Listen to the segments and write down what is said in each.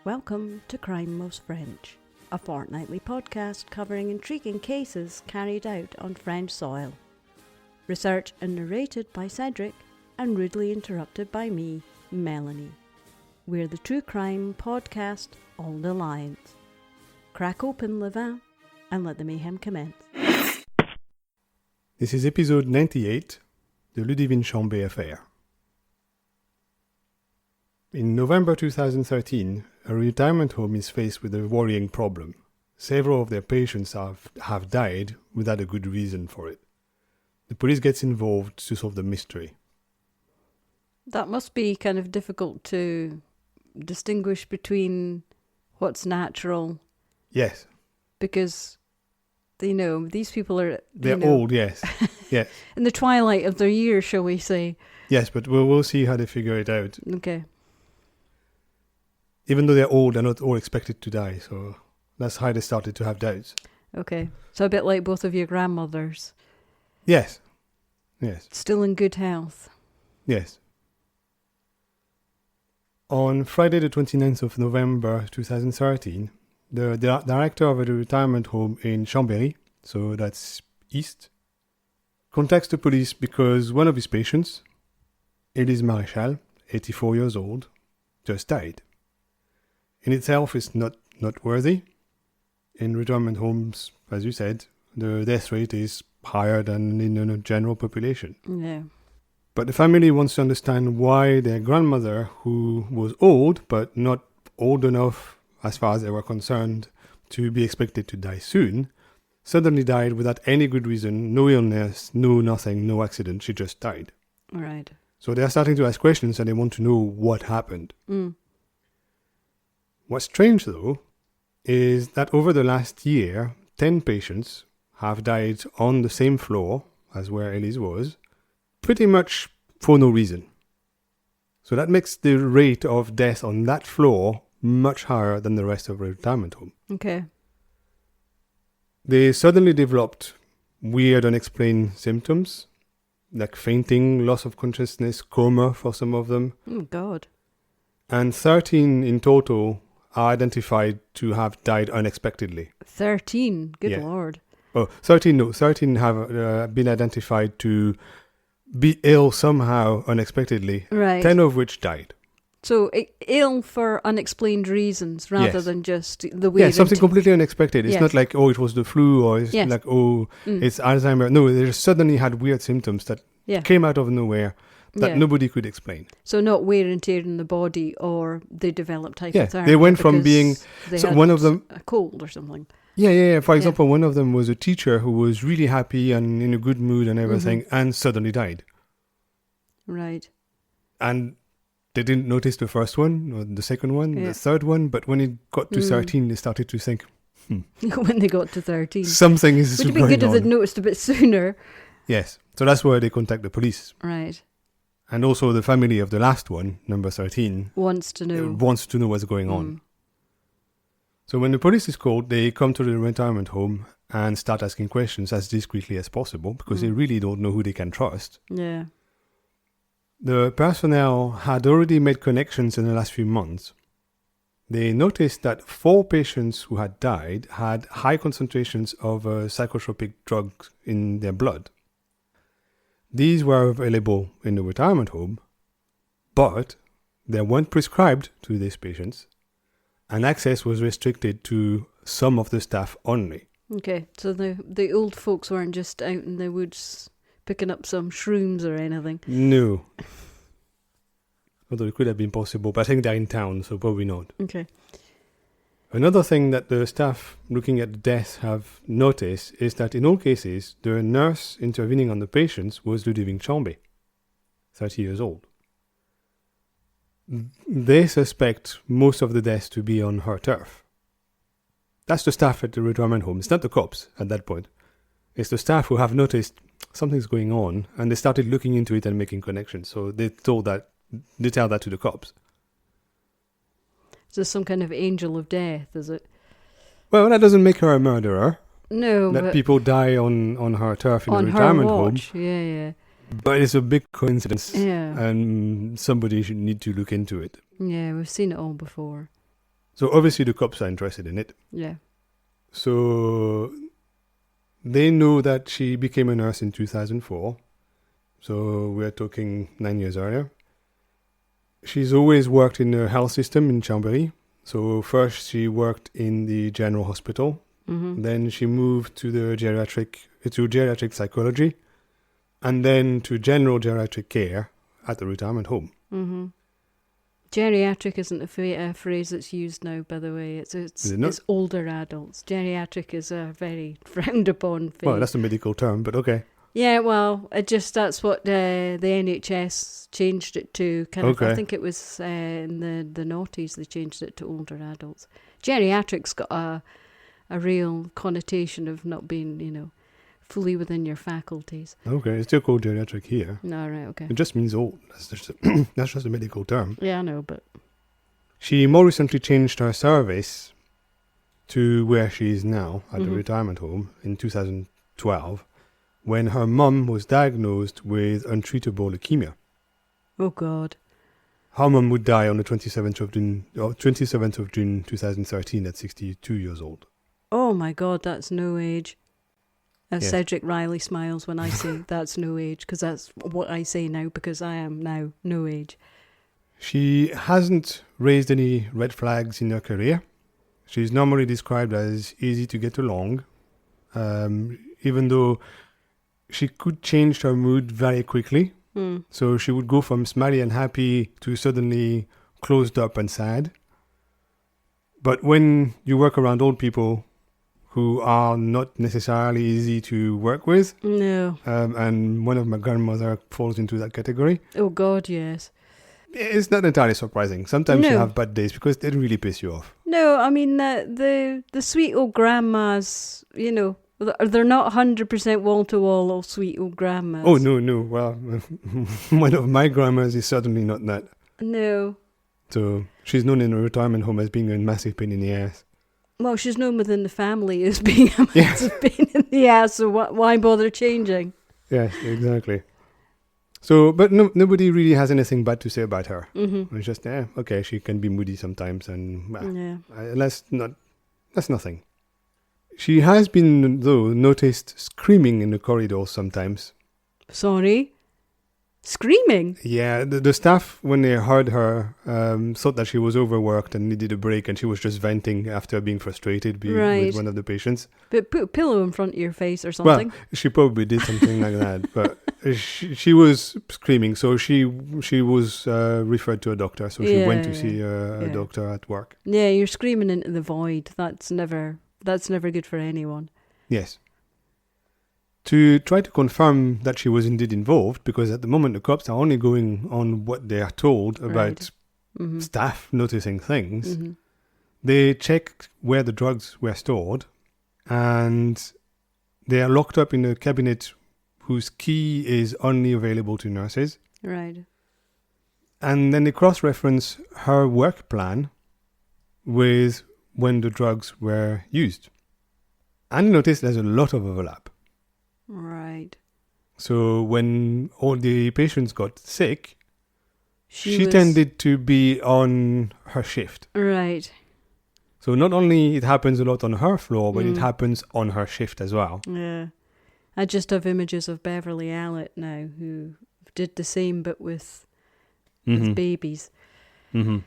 Welcome to Crime Most French, a fortnightly podcast covering intriguing cases carried out on French soil. Researched and narrated by Cedric and rudely interrupted by me, Melanie. We're the true crime podcast on the Alliance. Crack open le vin and let the mayhem commence. This is episode 98, the Ludivine Chambet affair. In November 2013, a retirement home is faced with a worrying problem. Several of their patients have died without a good reason for it. The police gets involved to solve the mystery. That must be kind of difficult to distinguish between what's natural. Yes. Because, these people are... They're old, yes. Yes. In the twilight of their years, shall we say. Yes, but we'll see how they figure it out. Okay. Even though they're old, they're not all expected to die, so that's how they started to have doubts. Okay. So a bit like both of your grandmothers. Yes. Yes. Still in good health. Yes. On Friday the 29th of November 2013, the director of a retirement home in Chambéry, so that's east, contacts the police because one of his patients, Elise Maréchal, 84 years old, just died. In itself, it's not noteworthy. In retirement homes, as you said, the death rate is higher than in the general population. Yeah. But the family wants to understand why their grandmother, who was old, but not old enough as far as they were concerned to be expected to die soon, suddenly died without any good reason, no illness, no nothing, no accident. She just died. Right. So they are starting to ask questions and they want to know what happened. What's strange, though, is that over the last year, 10 patients have died on the same floor as where Elise was, pretty much for no reason. So that makes the rate of death on that floor much higher than the rest of the retirement home. Okay. They suddenly developed weird, unexplained symptoms, like fainting, loss of consciousness, coma for some of them. Oh, God. And 13 in total are identified to have died unexpectedly. 13? Good Yeah. Lord. Oh, 13 have been identified to be ill somehow unexpectedly. Right. 10 of which died. So ill for unexplained reasons rather Yes. than just the way... Yeah, something completely unexpected. It's Yes. not like, it was the flu or it's Yes. like, it's Alzheimer's. No, they just suddenly had weird symptoms that came out of nowhere that nobody could explain. So not wear and tear in the body, or they developed hypothermia. Yeah, they went from being... They So had one of them... a cold or something. Yeah. For example, one of them was a teacher who was really happy and in a good mood and everything, and suddenly died. Right. And they didn't notice the first one, or the second one, the third one, but when it got to 13, they started to think, When they got to 13. something is Would it going be good if on. they'd noticed a bit sooner? Yes, so that's why they contact the police. Right. And also the family of the last one, number 13, Wants to know. wants to know what's going on. So when the police is called, they come to the retirement home and start asking questions as discreetly as possible, because they really don't know who they can trust. Yeah. The personnel had already made connections in the last few months. They noticed that 4 patients who had died had high concentrations of a psychotropic drug in their blood. These were available in the retirement home, but they weren't prescribed to these patients, and access was restricted to some of the staff only. Okay, so the old folks weren't just out in the woods picking up some shrooms or anything. No. Although it could have been possible, but I think they're in town, so probably not. Okay. Another thing that the staff looking at the deaths have noticed is that in all cases, the nurse intervening on the patients was Ludivine Chambet, 30 years old. They suspect most of the deaths to be on her turf. That's the staff at the retirement home. It's not the cops at that point. It's the staff who have noticed something's going on, and they started looking into it and making connections. So they tell that to the cops. Is this some kind of angel of death, is it? Well, that doesn't make her a murderer. No, that but people die on her turf in a on retirement her home. watch. Yeah. But it's a big coincidence. Yeah. And somebody should need to look into it. Yeah, we've seen it all before. So obviously the cops are interested in it. Yeah. So they know that she became a nurse in 2004. So we're talking 9 years earlier. She's always worked in the health system in Chambéry. So first she worked in the general hospital. Mm-hmm. Then she moved to geriatric psychology, and then to general geriatric care at the retirement home. Mm-hmm. Geriatric isn't a phrase that's used now, by the way. It's older adults. Geriatric is a very frowned upon phase. Well, that's a medical term, but okay. Yeah, well, that's what the NHS changed it to. I think it was in the noughties they changed it to older adults. Geriatric's got a real connotation of not being, fully within your faculties. Okay, it's still called geriatric here. No, right, okay. It just means old. That's just a medical term. Yeah, I know, but... She more recently changed her service to where she is now, at the retirement home, in 2012, when her mum was diagnosed with untreatable leukemia. Oh, God. Her mum would die on the 27th of June 2013 at 62 years old. Oh, my God, that's no age. Yes. Cedric Riley smiles when I say that's no age, because that's what I say now, because I am now no age. She hasn't raised any red flags in her career. She's normally described as easy to get along, even though she could change her mood very quickly. So she would go from smiley and happy to suddenly closed up and sad. But when you work around old people who are not necessarily easy to work with, no, and one of my grandmother falls into that category. Oh, God, yes. It's not entirely surprising. Sometimes you have bad days because they really piss you off. No, I mean, the sweet old grandmas, they're not 100% wall-to-wall old sweet old grandmas. Oh, no. Well, one of my grandmas is certainly not that. No. So she's known in a retirement home as being a massive pain in the ass. Well, she's known within the family as being a massive pain in the ass, so why bother changing? Yes, exactly. So, but nobody really has anything bad to say about her. Mm-hmm. It's just, okay, she can be moody sometimes, and that's nothing. She has been, though, noticed screaming in the corridors sometimes. Sorry? Screaming? Yeah, the staff, when they heard her, thought that she was overworked and needed a break, and she was just venting after being frustrated with one of the patients. But put a pillow in front of your face or something. Well, she probably did something like that, but she was screaming, so she was referred to a doctor, so she went to see a doctor at work. Yeah, you're screaming into the void. That's never good for anyone. Yes. To try to confirm that she was indeed involved, because at the moment the cops are only going on what they are told about staff noticing things, they checked where the drugs were stored, and they are locked up in a cabinet whose key is only available to nurses. Right. And then they cross-reference her work plan with when the drugs were used. And notice there's a lot of overlap. Right. So when all the patients got sick, she tended to be on her shift. Right. So not only it happens a lot on her floor, but it happens on her shift as well. Yeah. I just have images of Beverly Allett now, who did the same but with babies. Mm-hmm.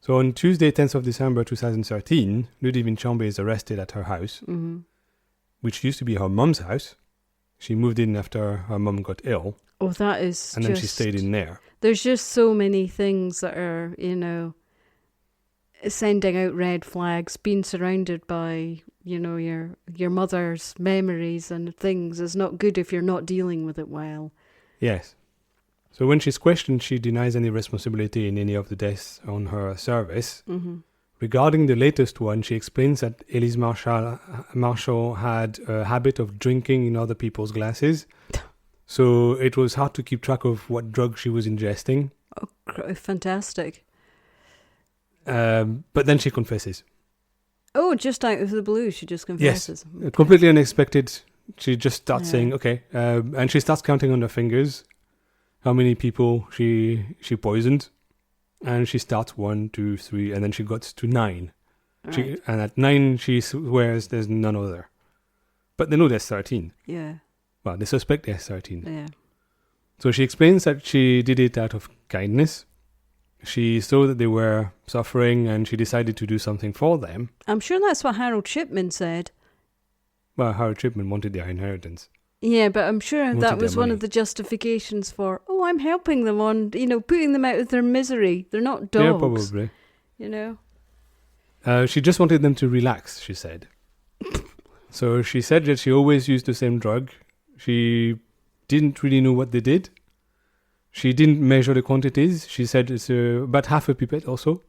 So on Tuesday, 10th of December 2013, Ludivine Chambet is arrested at her house, which used to be her mum's house. She moved in after her mum got ill. Oh, that is and then she stayed in there. There's just so many things that are, sending out red flags. Being surrounded by, your mother's memories and things is not good if you're not dealing with it well. Yes. So when she's questioned, she denies any responsibility in any of the deaths on her service. Mm-hmm. Regarding the latest one, she explains that Elise Marshall had a habit of drinking in other people's glasses. So it was hard to keep track of what drug she was ingesting. Oh, fantastic. But then she confesses. Oh, just out of the blue, she just confesses. Yes, okay. Completely unexpected. She just starts saying, okay, and she starts counting on her fingers how many people she poisoned. And she starts 1, 2, 3, and then she got to 9. Right. And at 9, she swears there's none other. But they know there's 13. Yeah. Well, they suspect there's 13. Yeah. So she explains that she did it out of kindness. She saw that they were suffering and she decided to do something for them. I'm sure that's what Harold Shipman said. Well, Harold Shipman wanted their inheritance. Yeah, but I'm sure Wanted that was their one money. of the justifications for, I'm helping them on, putting them out of their misery. They're not dogs. Yeah, probably. She just wanted them to relax, she said. So she said that she always used the same drug. She didn't really know what they did. She didn't measure the quantities. She said it's about half a pipette also.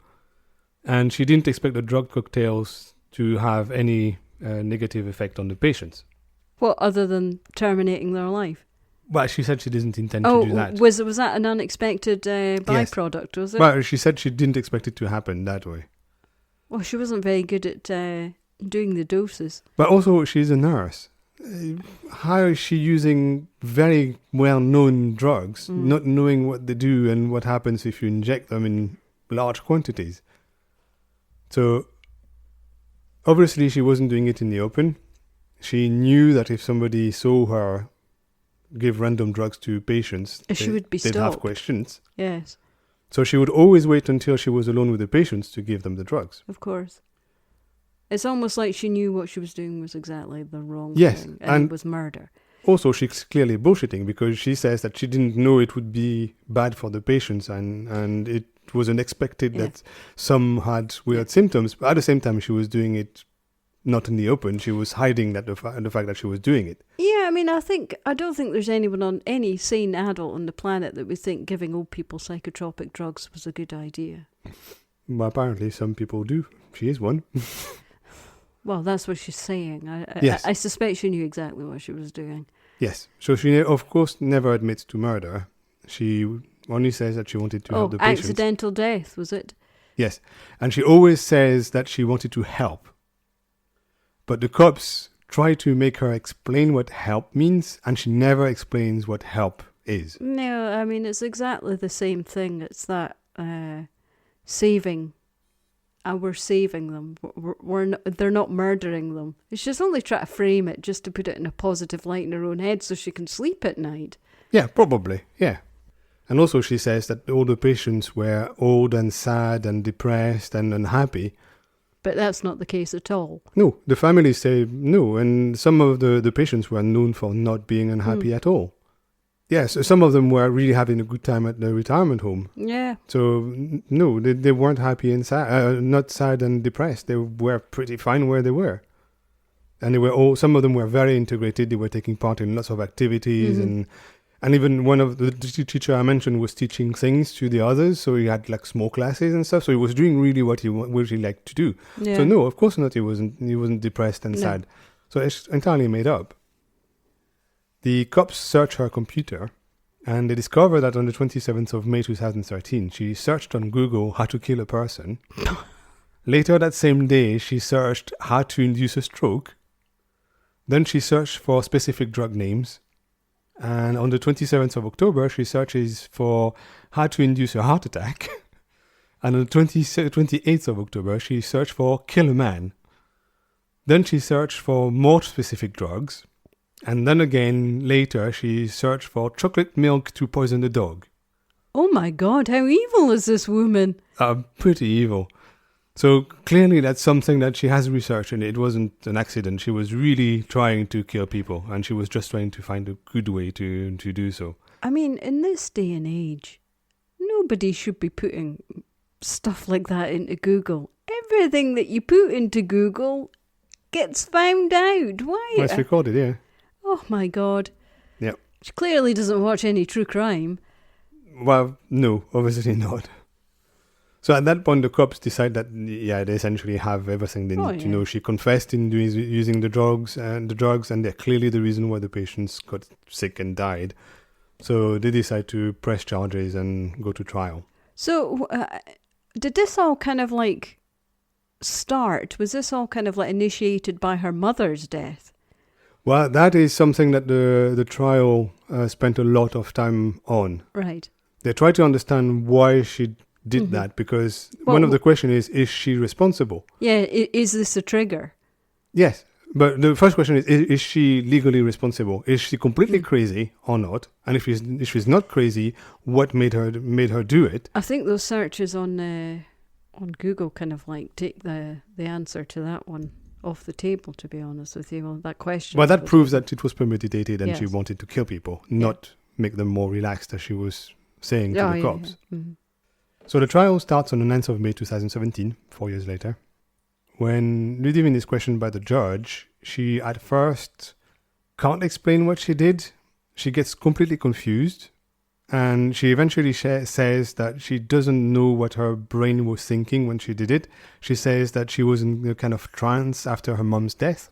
And she didn't expect the drug cocktails to have any negative effect on the patients. What, other than terminating their life? Well, she said she didn't intend to do that. Was that an unexpected byproduct, was it? Well, she said she didn't expect it to happen that way. Well, she wasn't very good at doing the doses. But also, she's a nurse. How is she using very well-known drugs, not knowing what they do and what happens if you inject them in large quantities? So, obviously, she wasn't doing it in the open. She knew that if somebody saw her give random drugs to patients, she would be they'd have stopped. questions. Yes, So she would always wait until she was alone with the patients to give them the drugs. of course. It's almost like she knew what she was doing was exactly the wrong Yes, thing. and it was murder. Also, she's clearly bullshitting because she says that she didn't know it would be bad for the patients and it was unexpected that some had weird symptoms. But at the same time, she was doing it not in the open. She was hiding that the fact that she was doing it. Yeah, I mean, I don't think there's anyone on any sane adult on the planet that would think giving old people psychotropic drugs was a good idea. Well, apparently some people do. She is one. Well, that's what she's saying. Yes. I suspect she knew exactly what she was doing. Yes. So she, of course, never admits to murder. She only says that she wanted to help the patients. Accidental death, was it? Yes. And she always says that she wanted to help. But the cops try to make her explain what help means, and she never explains what help is. No, I mean, it's exactly the same thing. It's that saving. And we're saving them. They're not murdering them. She's only trying to frame it just to put it in a positive light in her own head so she can sleep at night. Yeah, probably, yeah. And also she says that all the patients were old and sad and depressed and unhappy. But that's not the case at all. No, the families say no, and some of the patients were known for not being unhappy at all. Yes, so some of them were really having a good time at the retirement home. Yeah. So, no, they weren't happy and sad, not sad and depressed. They were pretty fine where they were. And some of them were very integrated. They were taking part in lots of activities. And even one of the teacher I mentioned was teaching things to the others. So he had like small classes and stuff. So he was doing really what he liked to do. Yeah. So no, of course not. He wasn't depressed and sad. So it's entirely made up. The cops search her computer, and they discover that on the 27th of May 2013, she searched on Google how to kill a person. Later that same day, she searched how to induce a stroke. Then she searched for specific drug names. And on the 27th of October, she searches for how to induce a heart attack. And on the 28th of October, she searched for kill a man. Then she searched for more specific drugs. And then again, later, she searched for chocolate milk to poison the dog. Oh my God, how evil is this woman? Pretty evil. So clearly that's something that she has researched, and it wasn't an accident. She was really trying to kill people, and she was just trying to find a good way to do so. I mean, in this day and age, nobody should be putting stuff like that into Google. Everything that you put into Google gets found out. Why? Well, it's recorded, yeah. Oh my God. Yep. She clearly doesn't watch any true crime. Well, no, obviously not. So at that point, the cops decide that, they essentially have everything they need to know. She confessed in using the drugs, and they're clearly the reason why the patients got sick and died. So they decide to press charges and go to trial. So did this all kind of like start? Was this all kind of like initiated by her mother's death? Well, that is something that the trial spent a lot of time on. Right. They tried to understand why she did that, because one of the questions is she responsible? Yeah, is this a trigger? Yes, but the first question is she legally responsible? Is she completely crazy or not? And if she's not crazy, what made her do it? I think those searches on Google kind of like take the answer to that one off the table, to be honest with you. Well, that question. Well, that proves that it was premeditated and Yes. she wanted to kill people, not make them more relaxed, as she was saying to the cops. Yeah. Mm-hmm. So the trial starts on the 9th of May 2017, 4 years later. When Ludivine is questioned by the judge, she at first can't explain what she did. She gets completely confused. And she eventually says that she doesn't know what her brain was thinking when she did it. She says that she was in a kind of trance after her mom's death.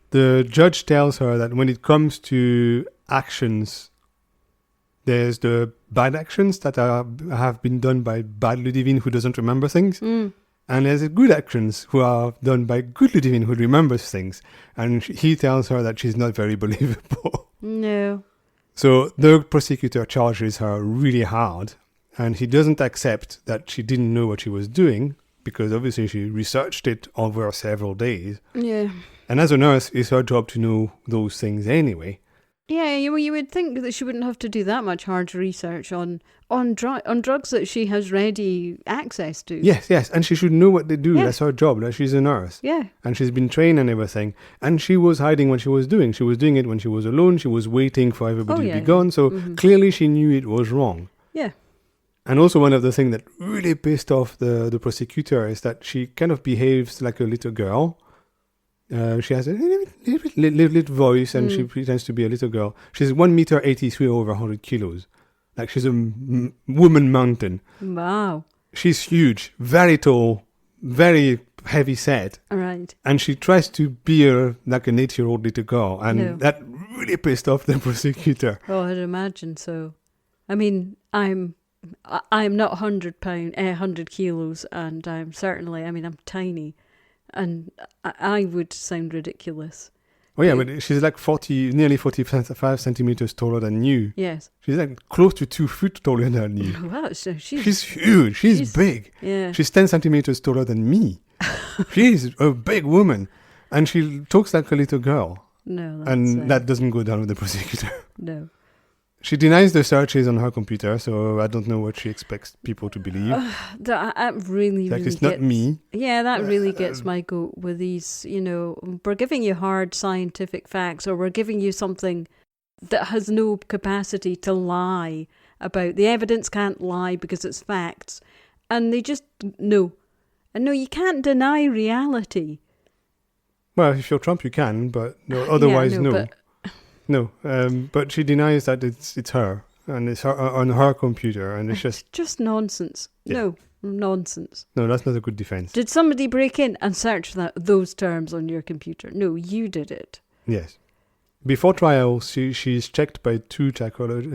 The judge tells her that when it comes to actions, there's the bad actions that have been done by bad Ludivine who doesn't remember things. And there's the good actions who are done by good Ludivine who remembers things. And he tells her that she's not very believable. No. So the prosecutor charges her really hard, and he doesn't accept that she didn't know what she was doing, because obviously she researched it over several days. Yeah. And as a nurse, it's her job to know those things anyway. Yeah, you would think that she wouldn't have to do that much hard research on drugs that she has ready access to. Yes, and she should know what they do. Yeah. That's her job. That she's a nurse. Yeah. And she's been trained and everything. And she was hiding what she was doing. She was doing it when she was alone. She was waiting for everybody to be gone. So clearly she knew it was wrong. Yeah. And also one of the things that really pissed off the prosecutor is that she kind of behaves like a little girl. She has a little voice and she pretends to be a little girl. She's 1.83 meters over 100 kilos. Like she's a woman mountain. Wow. She's huge, very tall, very heavy set. All right. And she tries to be like an 8-year-old little girl. And that really pissed off the prosecutor. Oh, I'd imagine so. I mean, I'm not 100 kilos, and I'm tiny. And I would sound ridiculous. Oh yeah, but she's like nearly 45 centimeters taller than you. Yes. She's like close to 2 feet taller than you. Wow, so she's huge. She's big. Yeah. She's 10 centimeters taller than me. She's a big woman. And she talks like a little girl. No, that doesn't go down with the prosecutor. No. She denies the searches on her computer, so I don't know what she expects people to believe. That really it's not me. Yeah, that really gets my goat with these, we're giving you hard scientific facts, or we're giving you something that has no capacity to lie about. The evidence can't lie because it's facts. And they just, no. And no, you can't deny reality. Well, if you're Trump, you can, but no, otherwise, no. But no, but she denies that it's her, and it's her on her computer, and it's just nonsense. Yeah. No, nonsense. No, that's not a good defense. Did somebody break in and search those terms on your computer? No, you did it. Yes. Before trial, she's checked by 2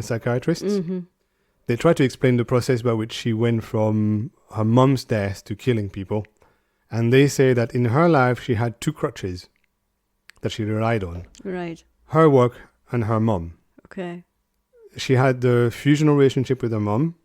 psychiatrists. Mm-hmm. They try to explain the process by which she went from her mom's death to killing people, and they say that in her life she had 2 crutches that she relied on. Right. Her work and her mom. Okay. She had the fusional relationship with her mom.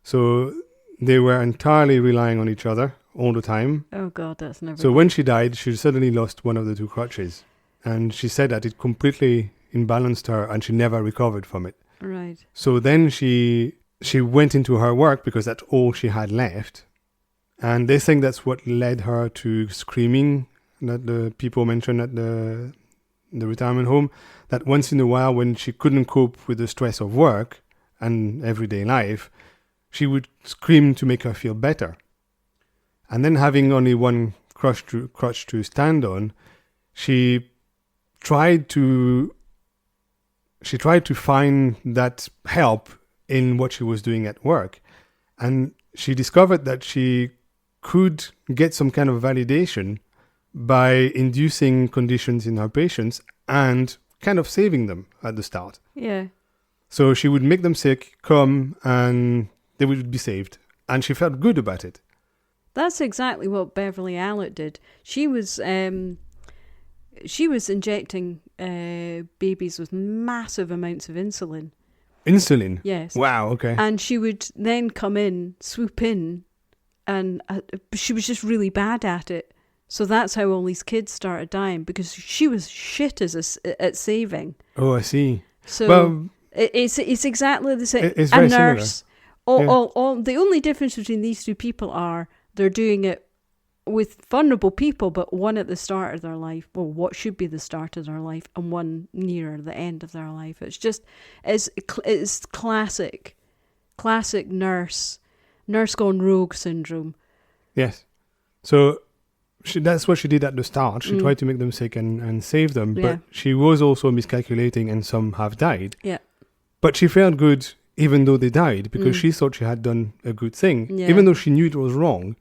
So they were entirely relying on each other all the time. Oh God, that's never So when she died, she suddenly lost one of the 2 crutches. And she said that it completely imbalanced her and she never recovered from it. Right. So then she went into her work because that's all she had left. And they think that's what led her to screaming that the people mentioned at the retirement home, that once in a while when she couldn't cope with the stress of work and everyday life, she would scream to make her feel better. And then having only one crutch to stand on, she tried to find that help in what she was doing at work. And she discovered that she could get some kind of validation by inducing conditions in her patients and kind of saving them at the start. Yeah. So she would make them sick, come, and they would be saved. And she felt good about it. That's exactly what Beverly Allett did. She was injecting babies with massive amounts of insulin. Insulin? Yes. Wow, okay. And she would then swoop in, and she was just really bad at it. So that's how all these kids started dying, because she was shit at saving. Oh, I see. So Well, it's exactly the same. It's a very nurse. similar. All the only difference between these two people are they're doing it with vulnerable people, but one at the start of their life, well, what should be the start of their life, and one nearer the end of their life. It's just, it's classic nurse gone rogue syndrome. Yes. So that's what she did at the start. She tried to make them sick and save them, but she was also miscalculating, and some have died. Yeah. But she felt good even though they died, because she thought she had done a good thing, even though she knew it was wrong.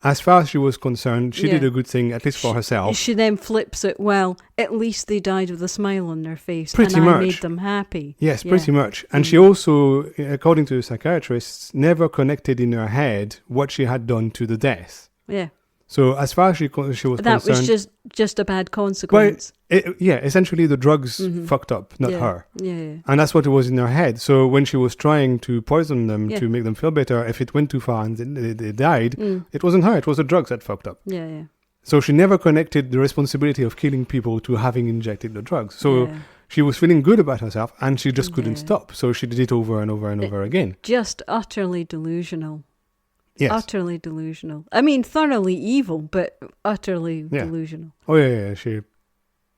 As far as she was concerned, she did a good thing, at least for herself. She then flips it, well, at least they died with a smile on their face. Pretty and much. I made them happy. Yes, pretty much. And she also, according to the psychiatrists, never connected in her head what she had done to the death. Yeah. So as far as she was concerned... That was just a bad consequence. Well, essentially the drugs fucked up, not her. Yeah. And that's what it was in her head. So when she was trying to poison them to make them feel better, if it went too far and they died, it wasn't her, it was the drugs that fucked up. Yeah. So she never connected the responsibility of killing people to having injected the drugs. So she was feeling good about herself, and she just couldn't stop. So she did it over and over and over again. Just utterly delusional. Yes. Utterly delusional. I mean, thoroughly evil, but utterly delusional. Oh, yeah. She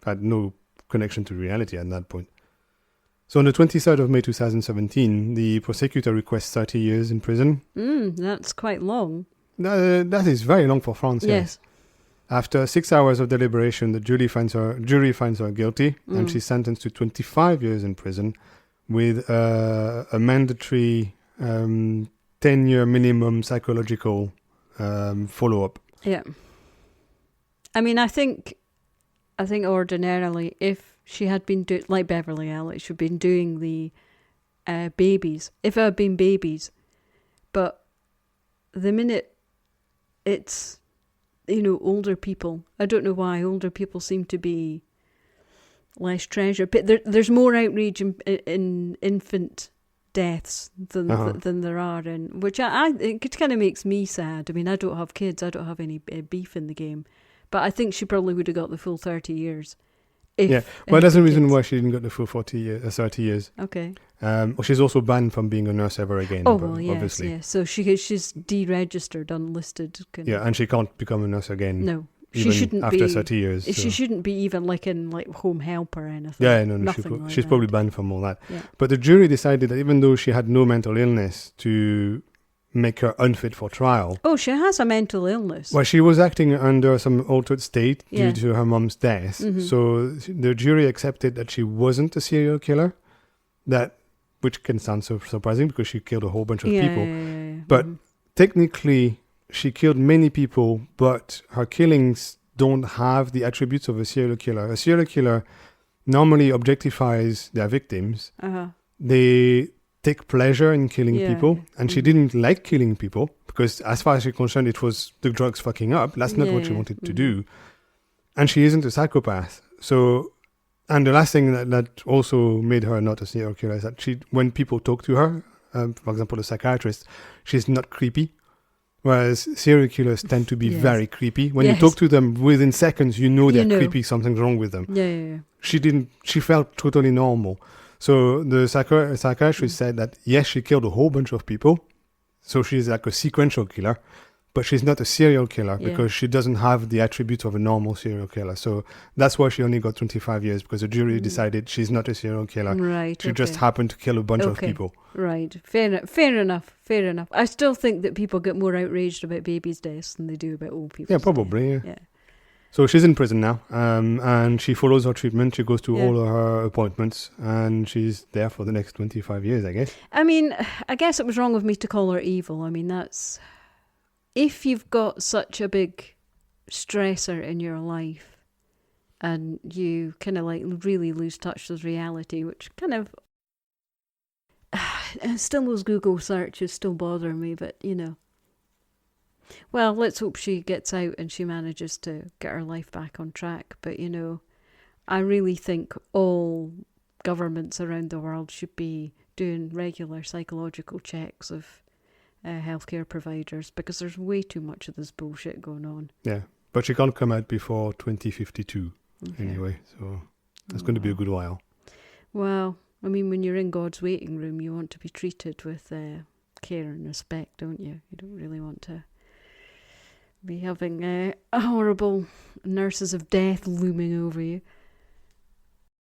had no connection to reality at that point. So on the 23rd of May 2017, the prosecutor requests 30 years in prison. That's quite long. That is very long for France, yes. After 6 hours of deliberation, the jury finds her guilty, and she's sentenced to 25 years in prison with a mandatory 10-year minimum psychological follow-up. Yeah. I mean, I think ordinarily, if she had been like Beverly Elliott, she'd been doing the babies. If it had been babies, but the minute it's older people, I don't know why older people seem to be less treasured. But there's more outrage in infant deaths than there are in, which it kind of makes me sad. I mean, I don't have kids, I don't have any beef in the game, but I think she probably would have got the full 30 years. Well, that's the reason why she didn't get the full 30 years. Okay. She's also banned from being a nurse ever again. Oh, well, yes, obviously. Yeah. So she's deregistered, unlisted. And she can't become a nurse again. No. She shouldn't after be, 30 years. She shouldn't be even like in home help or anything. Yeah, no, she's probably banned from all that. Yeah. But the jury decided that even though she had no mental illness to make her unfit for trial. Oh, she has a mental illness. Well, she was acting under some altered state due to her mom's death. Mm-hmm. So the jury accepted that she wasn't a serial killer, which can sound so surprising because she killed a whole bunch of people. Yeah. But technically, she killed many people, but her killings don't have the attributes of a serial killer. A serial killer normally objectifies their victims. They take pleasure in killing people, and she didn't like killing people because, as far as she's concerned, it was the drugs fucking up. That's not what she wanted to do. And she isn't a psychopath. So, and the last thing that also made her not a serial killer is that when people talk to her, for example, the psychiatrist, she's not creepy. Whereas serial killers tend to be very creepy. When you talk to them within seconds, they're creepy, something's wrong with them. Yeah. She felt totally normal. So the psychiatrist said that, yes, she killed a whole bunch of people. So she's like a sequential killer, but she's not a serial killer because she doesn't have the attributes of a normal serial killer. So that's why she only got 25 years, because the jury decided she's not a serial killer. Right. She just happened to kill a bunch of people. Right. Fair enough. I still think that people get more outraged about babies' deaths than they do about old people. Yeah, probably. Yeah. So she's in prison now, and she follows her treatment. She goes to all of her appointments, and she's there for the next 25 years, I guess. I mean, I guess it was wrong of me to call her evil. I mean, that's... If you've got such a big stressor in your life, and you kind of like really lose touch with reality, which kind of... still those Google searches still bother me, but, Well, let's hope she gets out and she manages to get her life back on track. But, I really think all governments around the world should be doing regular psychological checks of healthcare providers, because there's way too much of this bullshit going on. Yeah, but she can't come out before 2052 anyway, so that's going to be a good while. Well, I mean, when you're in God's waiting room, you want to be treated with care and respect, don't you? You don't really want to be having horrible nurses of death looming over you.